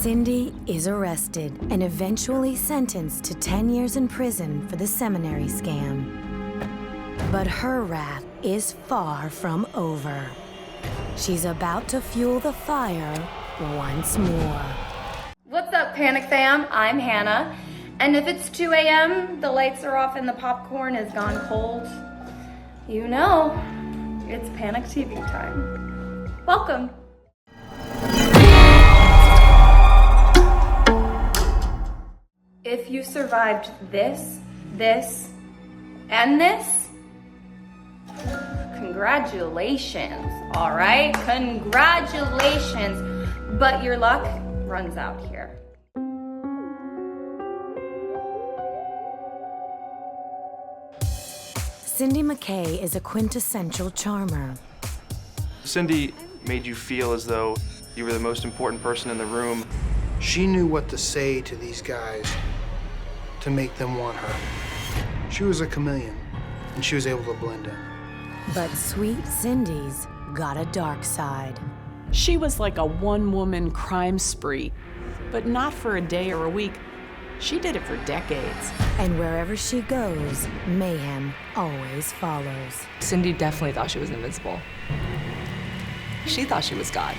Cindy is arrested and eventually sentenced to 10 years in prison for the seminary scam. But her wrath is far from over. She's about to fuel the fire once more. What's up, Panic Fam? I'm Hannah. And if it's 2 a.m., the lights are off and the popcorn is gone cold, you know, it's Panic TV time. Welcome. If you survived this, and this, congratulations, all right? Congratulations, but your luck runs out here. Cindy McKay is a quintessential charmer. Cindy made you feel as though you were the most important person in the room. She knew what to say to these guys to make them want her. She was a chameleon, and she was able to blend in. But sweet Cindy's got a dark side. She was like a one-woman crime spree, but not for a day or a week. She did it for decades. And wherever she goes, mayhem always follows. Cindy definitely thought she was invincible. She thought she was God.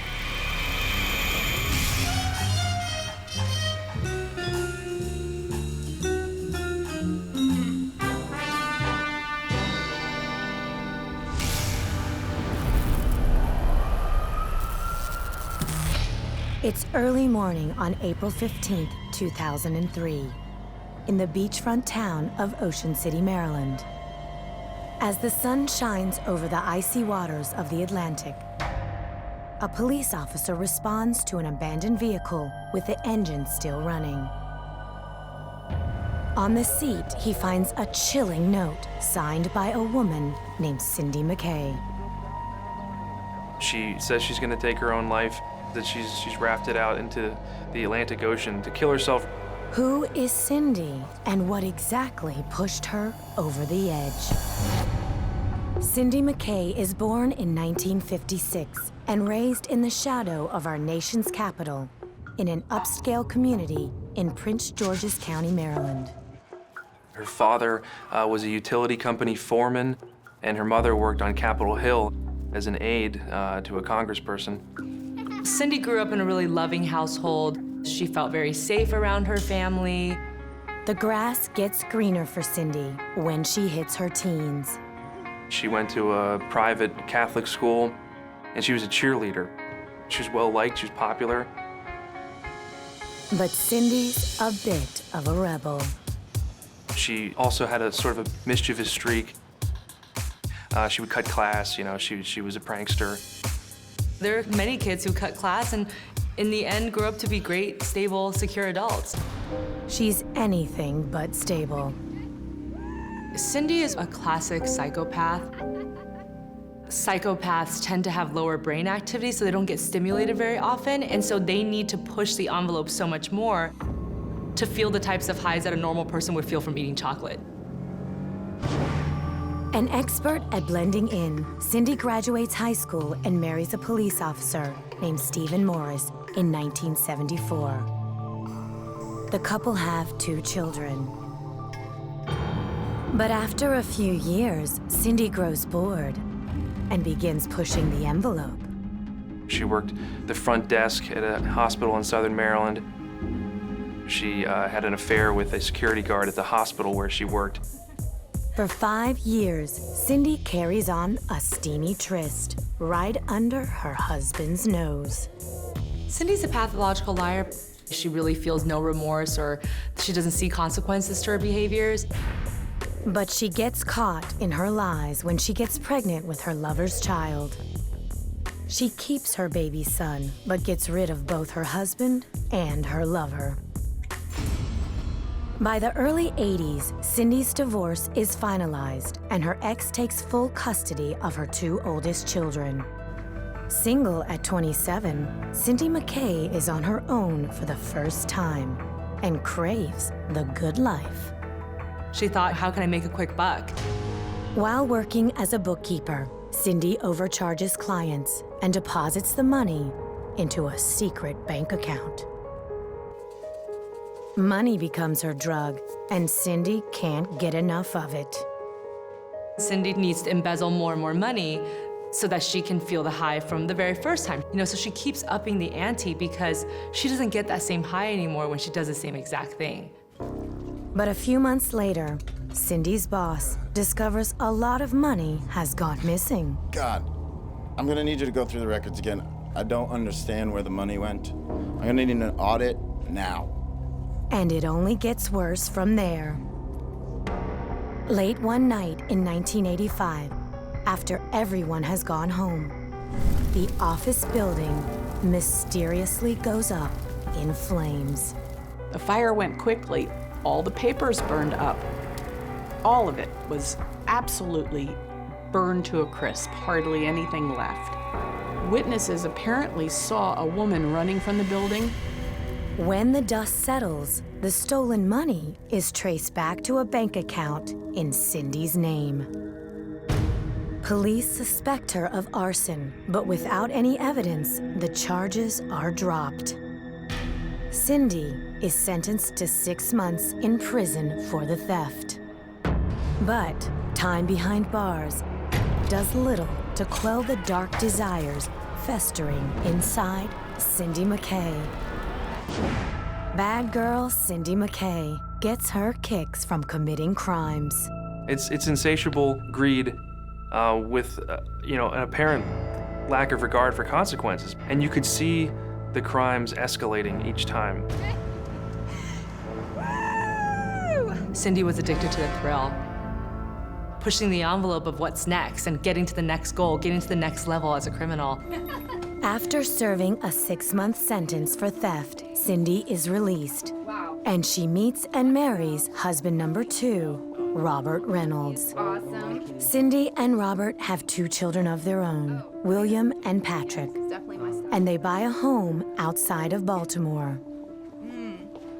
It's early morning on April 15th, 2003, in the beachfront town of Ocean City, Maryland. As the sun shines over the icy waters of the Atlantic, a police officer responds to an abandoned vehicle with the engine still running. On the seat, he finds a chilling note signed by a woman named Cindy McKay. She says she's gonna take her own life, that she's rafted out into the Atlantic Ocean to kill herself. Who is Cindy, and what exactly pushed her over the edge? Cindy McKay is born in 1956 and raised in the shadow of our nation's capital in an upscale community in Prince George's County, Maryland. Her father was a utility company foreman, and her mother worked on Capitol Hill as an aide to a congressperson. Cindy grew up in a really loving household. She felt very safe around her family. The grass gets greener for Cindy when she hits her teens. She went to a private Catholic school, and she was a cheerleader. She was well-liked, she was popular. But Cindy's a bit of a rebel. She also had a sort of a mischievous streak. She would cut class, you know, she was a prankster. There are many kids who cut class and in the end grow up to be great, stable, secure adults. She's anything but stable. Cindy is a classic psychopath. Psychopaths tend to have lower brain activity, so they don't get stimulated very often, and so they need to push the envelope so much more to feel the types of highs that a normal person would feel from eating chocolate. An expert at blending in, Cindy graduates high school and marries a police officer named Stephen Morris in 1974. The couple have 2 children. But after a few years, Cindy grows bored and begins pushing the envelope. She worked the front desk at a hospital in Southern Maryland. She had an affair with a security guard at the hospital where she worked. For 5 years, Cindy carries on a steamy tryst right under her husband's nose. Cindy's a pathological liar. She really feels no remorse or she doesn't see consequences to her behaviors. But she gets caught in her lies when she gets pregnant with her lover's child. She keeps her baby son, but gets rid of both her husband and her lover. By the early 80s, Cindy's divorce is finalized, and her ex takes full custody of her 2 oldest children. Single at 27, Cindy McKay is on her own for the first time and craves the good life. She thought, how can I make a quick buck? While working as a bookkeeper, Cindy overcharges clients and deposits the money into a secret bank account. Money becomes her drug, and Cindy can't get enough of it. Cindy needs to embezzle more and more money so that she can feel the high from the very first time. So she keeps upping the ante because she doesn't get that same high anymore when she does the same exact thing. But a few months later, Cindy's boss discovers a lot of money has gone missing. God, I'm gonna need you to go through the records again. I don't understand where the money went. I'm gonna need an audit now. And it only gets worse from there. Late one night in 1985, after everyone has gone home, the office building mysteriously goes up in flames. The fire went quickly. All the papers burned up. All of it was absolutely burned to a crisp, hardly anything left. Witnesses apparently saw a woman running from the building. When the dust settles, the stolen money is traced back to a bank account in Cindy's name. Police suspect her of arson, but without any evidence, the charges are dropped. Cindy is sentenced to 6 months in prison for the theft. But time behind bars does little to quell the dark desires festering inside Cindy McKay. Bad girl Cindy McKay gets her kicks from committing crimes. It's insatiable greed with an apparent lack of regard for consequences. And you could see the crimes escalating each time. Cindy was addicted to the thrill, pushing the envelope of what's next and getting to the next goal, getting to the next level as a criminal. After serving a 6-month sentence for theft, Cindy is released. Wow. And she meets and marries husband number 2, Robert Reynolds. Awesome. Cindy and Robert have 2 children of their own, William and Patrick. Definitely my son. And they buy a home outside of Baltimore.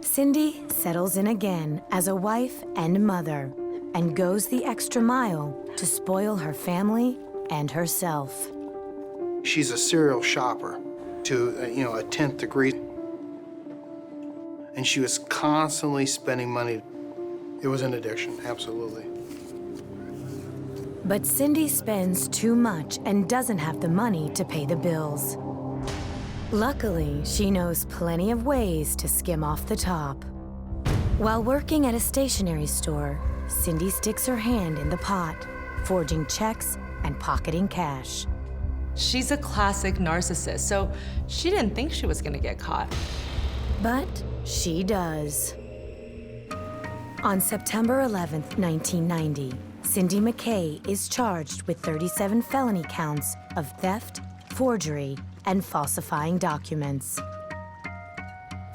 Cindy settles in again as a wife and mother and goes the extra mile to spoil her family and herself. She's a serial shopper to, a 10th degree. And she was constantly spending money. It was an addiction, absolutely. But Cindy spends too much and doesn't have the money to pay the bills. Luckily, she knows plenty of ways to skim off the top. While working at a stationery store, Cindy sticks her hand in the pot, forging checks and pocketing cash. She's a classic narcissist, so she didn't think she was gonna get caught. But she does. On September 11th, 1990, Cindy McKay is charged with 37 felony counts of theft, forgery, and falsifying documents.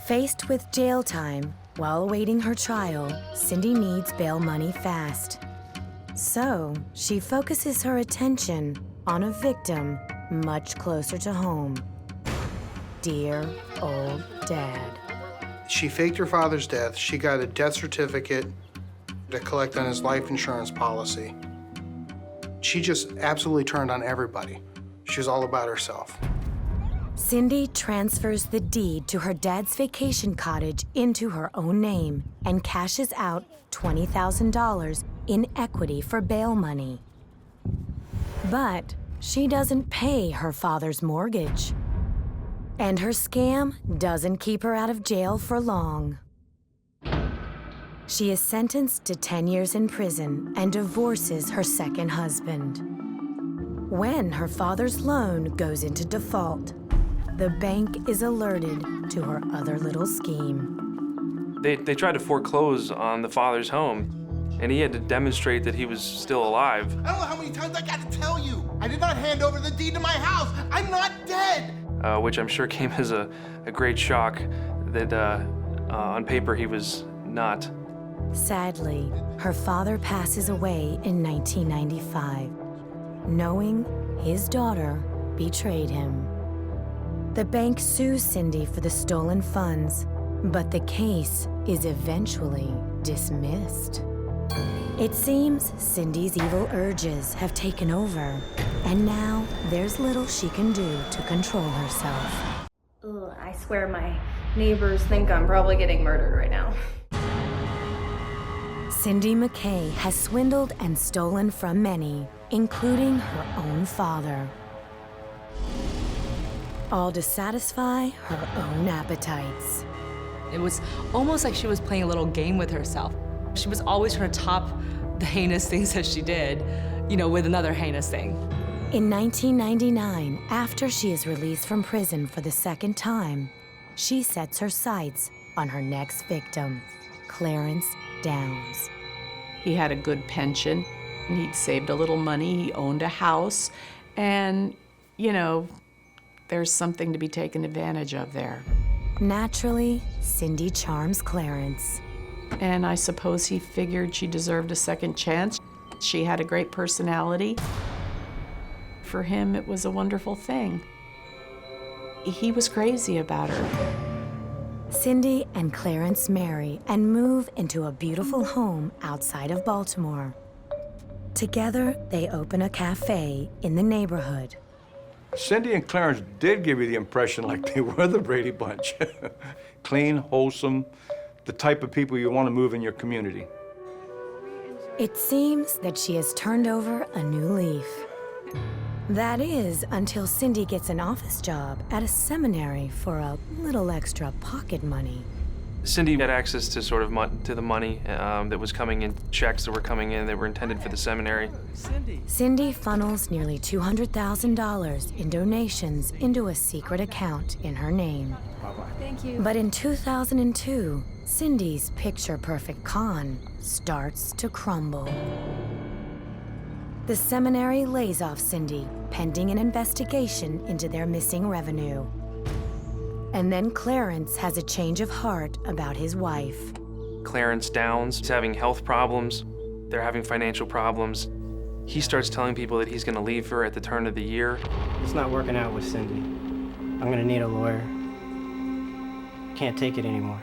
Faced with jail time while awaiting her trial, Cindy needs bail money fast. So she focuses her attention on a victim much closer to home. Dear old Dad. She faked her father's death. She got a death certificate to collect on his life insurance policy. She just absolutely turned on everybody. She was all about herself. Cindy transfers the deed to her dad's vacation cottage into her own name and cashes out $20,000 in equity for bail money. But she doesn't pay her father's mortgage. And her scam doesn't keep her out of jail for long. She is sentenced to 10 years in prison and divorces her second husband. When her father's loan goes into default, the bank is alerted to her other little scheme. They tried to foreclose on the father's home, and he had to demonstrate that he was still alive. I don't know how many times I got to tell you. I did not hand over the deed to my house. I'm not dead. Which I'm sure came as a great shock that on paper he was not. Sadly, her father passes away in 1995, knowing his daughter betrayed him. The bank sues Cindy for the stolen funds, but the case is eventually dismissed. It seems Cindy's evil urges have taken over, and now there's little she can do to control herself. Ugh, I swear my Neighbors think I'm probably getting murdered right now. Cindy McKay has swindled and stolen from many, including her own father. All to satisfy her own appetites. It was almost like she was playing a little game with herself. She was always trying to top the heinous things that she did, you know, with another heinous thing. In 1999, after she is released from prison for the second time, she sets her sights on her next victim, Clarence Downs. He had a good pension, and he'd saved a little money, he owned a house, and, you know, there's something to be taken advantage of there. Naturally, Cindy charms Clarence. And I suppose he figured she deserved a second chance. She had a great personality. For him, it was a wonderful thing. He was crazy about her. Cindy and Clarence marry and move into a beautiful home outside of Baltimore. Together, they open a cafe in the neighborhood. Cindy and Clarence did give you the impression like they were the Brady Bunch. Clean, wholesome, the type of people you want to move in your community. It seems that she has turned over a new leaf. That is, until Cindy gets an office job at a seminary for a little extra pocket money. Cindy had access to sort of to the money that was coming in, checks that were coming in that were intended for the seminary. Cindy funnels nearly $200,000 in donations into a secret account in her name. Thank you. But in 2002, Cindy's picture-perfect con starts to crumble. The seminary lays off Cindy, pending an investigation into their missing revenue. And then Clarence has a change of heart about his wife. Clarence Downs is having health problems. They're having financial problems. He starts telling people that he's gonna leave her at the turn of the year. It's not working out with Cindy. I'm gonna need a lawyer. Can't take it anymore.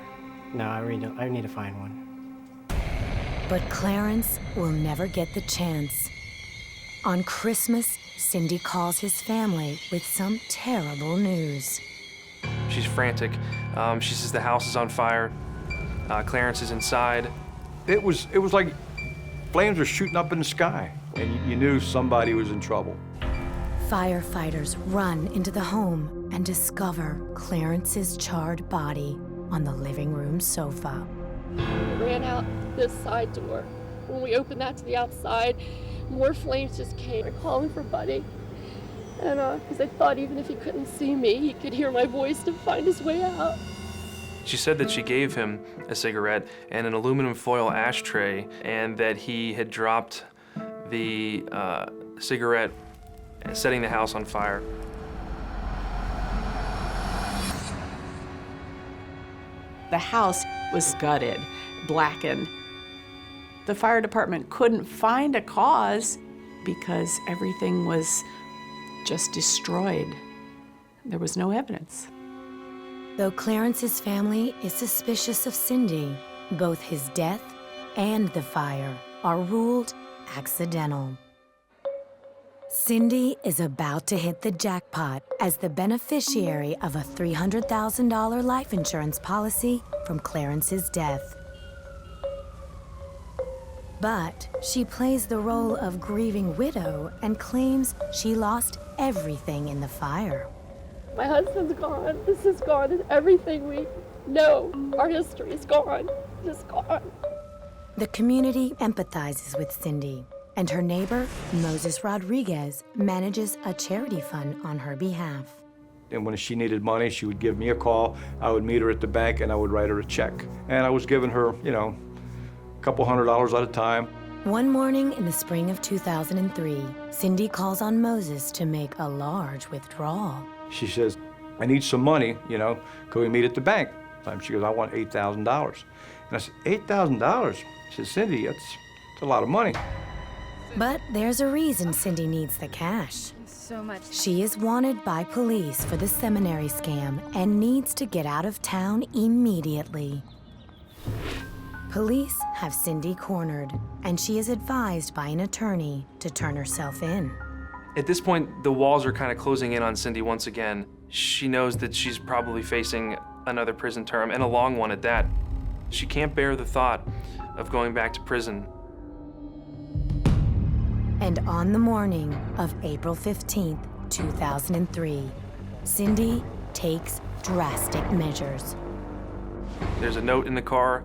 No, I need to find one. But Clarence will never get the chance. On Christmas, Cindy calls his family with some terrible news. She's frantic. She says the house is on fire. Clarence is inside. It was like flames were shooting up in the sky, and you knew somebody was in trouble. Firefighters run into the home and discover Clarence's charred body on the living room sofa. We ran out this side door. When we opened that to the outside, more flames just came. I called for Buddy. And because I thought even if he couldn't see me, he could hear my voice to find his way out. She said that she gave him a cigarette and an aluminum foil ashtray, and that he had dropped the cigarette, setting the house on fire. The house was gutted, blackened. The fire department couldn't find a cause because everything was just destroyed. There was no evidence. Though Clarence's family is suspicious of Cindy, both his death and the fire are ruled accidental. Cindy is about to hit the jackpot as the beneficiary of a $300,000 life insurance policy from Clarence's death. But she plays the role of grieving widow and claims she lost everything in the fire. My husband's gone. This is gone. And everything we know, our history is gone. Just gone. The community empathizes with Cindy, and her neighbor, Moses Rodriguez, manages a charity fund on her behalf. And when she needed money, she would give me a call. I would meet her at the bank, and I would write her a check. And I was giving her, you know, a couple $100 at a time. One morning in the spring of 2003, Cindy calls on Moses to make a large withdrawal. She says, I need some money, you know, can we meet at the bank? She goes, I want $8,000. And I said, $8,000? She said, Cindy, that's a lot of money. But there's a reason Cindy needs the cash. So much. She is wanted by police for the seminary scam and needs to get out of town immediately. Police have Cindy cornered, and she is advised by an attorney to turn herself in. At this point, the walls are kind of closing in on Cindy once again. She knows that she's probably facing another prison term, and a long one at that. She can't bear the thought of going back to prison. And on the morning of April 15th, 2003, Cindy takes drastic measures. There's a note in the car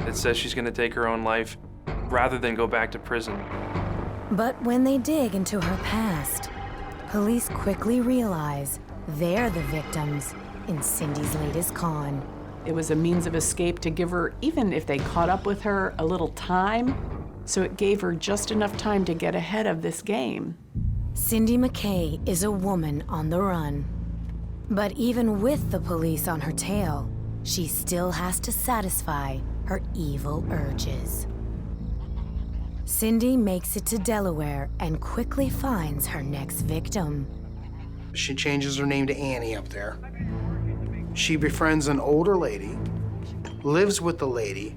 that says she's going to take her own life rather than go back to prison. But when they dig into her past, police quickly realize they're the victims in Cindy's latest con. It was a means of escape to give her, even if they caught up with her, a little time. So it gave her just enough time to get ahead of this game. Cindy McKay is a woman on the run. But even with the police on her tail, she still has to satisfy her evil urges. Cindy makes it to Delaware and quickly finds her next victim. She changes her name to Annie up there. She befriends an older lady, lives with the lady.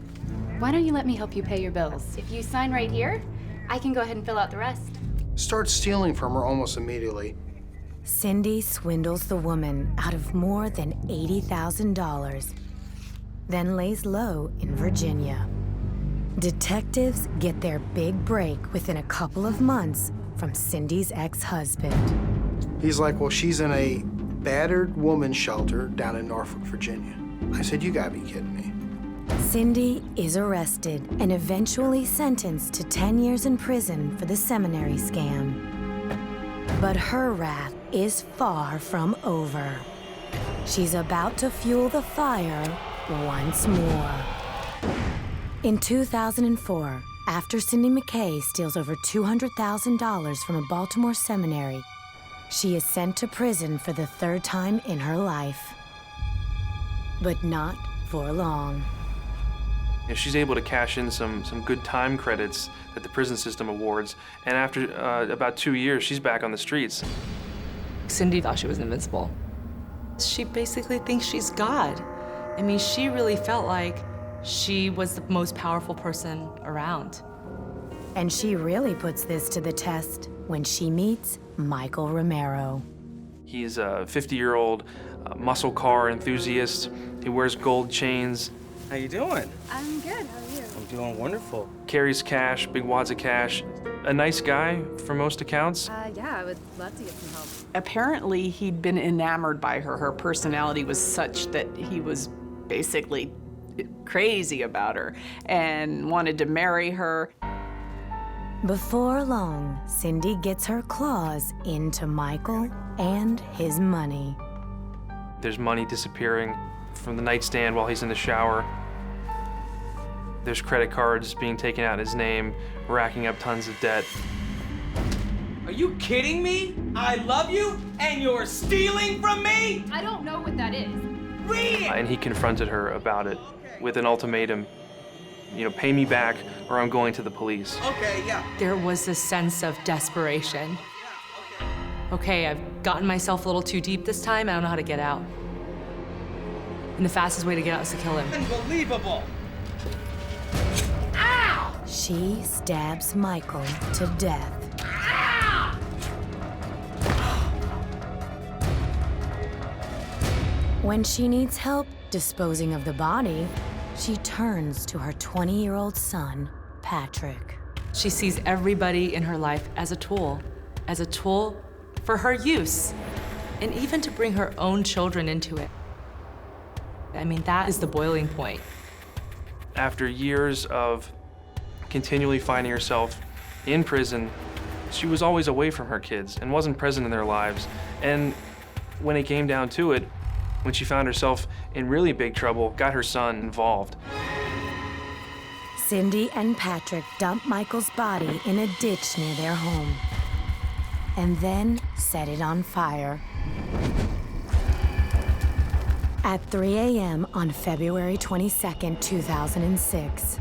Why don't you let me help you pay your bills? If you sign right here, I can go ahead and fill out the rest. Starts stealing from her almost immediately. Cindy swindles the woman out of more than $80,000, then lays low in Virginia. Detectives get their big break within a couple of months from Cindy's ex-husband. He's like, well, she's in a battered woman's shelter down in Norfolk, Virginia. I said, you gotta be kidding me. Cindy is arrested and eventually sentenced to 10 years in prison for the seminary scam. But her wrath is far from over. She's about to fuel the fire once more. In 2004, after Cindy McKay steals over $200,000 from a Baltimore seminary, she is sent to prison for the third time in her life. But not for long. She's able to cash in some good time credits that the prison system awards, and after about 2 years, she's back on the streets. Cindy thought she was invincible. She basically thinks she's God. I mean, she really felt like she was the most powerful person around. And she really puts this to the test when she meets Michael Romero. He's a 50-year-old muscle car enthusiast. He wears gold chains. How you doing? I'm good, how are you? I'm doing wonderful. Carries cash, big wads of cash. A nice guy, for most accounts. Yeah, I would love to get some help. Apparently, he'd been enamored by her. Her personality was such that he was basically crazy about her and wanted to marry her. Before long, Cindy gets her claws into Michael and his money. There's money disappearing from the nightstand while he's in the shower. There's credit cards being taken out in his name, racking up tons of debt. Are you kidding me? I love you, and you're stealing from me? I don't know what that is. Read it! And he confronted her about it with an ultimatum. You know, pay me back or I'm going to the police. Okay, yeah. There was this sense of desperation. Okay, I've gotten myself a little too deep this time. I don't know how to get out. And the fastest way to get out is to kill him. Unbelievable! She stabs Michael to death. When she needs help disposing of the body, she turns to her 20-year-old son, Patrick. She sees everybody in her life as a tool for her use, and even to bring her own children into it. I mean, that is the boiling point. After years of continually finding herself in prison, she was always away from her kids and wasn't present in their lives. And when it came down to it, when she found herself in really big trouble, got her son involved. Cindy and Patrick dump Michael's body in a ditch near their home, and then set it on fire. At 3 a.m. on February 22nd, 2006,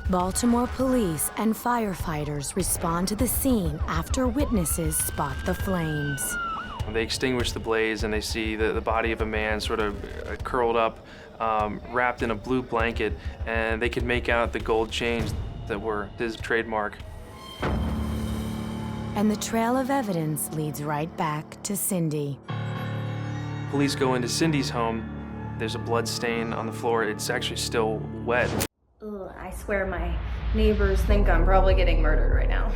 Baltimore police and firefighters respond to the scene after witnesses spot the flames. They extinguish the blaze and they see the body of a man sort of curled up, wrapped in a blue blanket, and they could make out the gold chains that were his trademark. And the trail of evidence leads right back to Cindy. Police go into Cindy's home There's a blood stain on the floor. It's actually still wet. Ugh, I swear my neighbors think I'm probably getting murdered right now.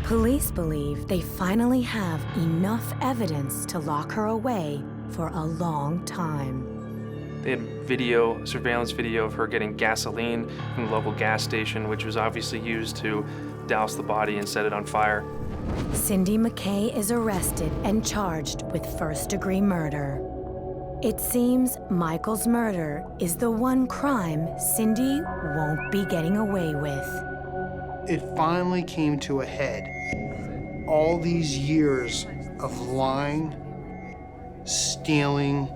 Police believe they finally have enough evidence to lock her away for a long time. They had surveillance video of her getting gasoline from the local gas station, which was obviously used to douse the body and set it on fire. Cindy McKay is arrested and charged with first-degree murder. It seems Michael's murder is the one crime Cindy won't be getting away with. It finally came to a head. All these years of lying, stealing,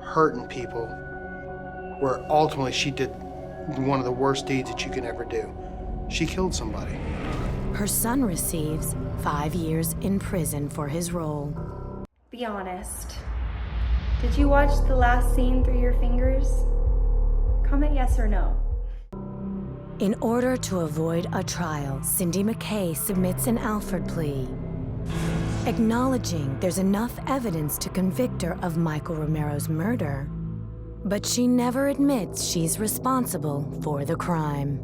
hurting people, where ultimately she did one of the worst deeds that you can ever do. She killed somebody. Her son receives 5 years in prison for his role. Be honest. Did you watch the last scene through your fingers? Comment yes or no. In order to avoid a trial, Cindy McKay submits an Alford plea, acknowledging there's enough evidence to convict her of Michael Romero's murder, but she never admits she's responsible for the crime.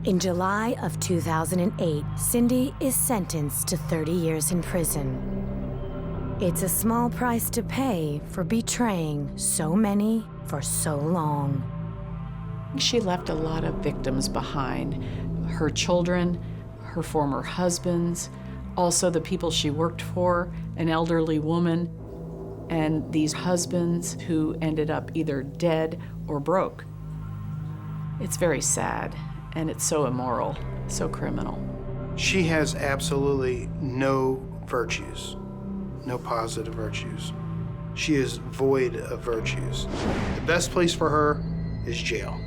In July of 2008, Cindy is sentenced to 30 years in prison. It's a small price to pay for betraying so many for so long. She left a lot of victims behind. Her children, her former husbands, also the people she worked for, an elderly woman, and these husbands who ended up either dead or broke. It's very sad, and it's so immoral, so criminal. She has absolutely no virtues, no positive virtues. She is void of virtues. The best place for her is jail.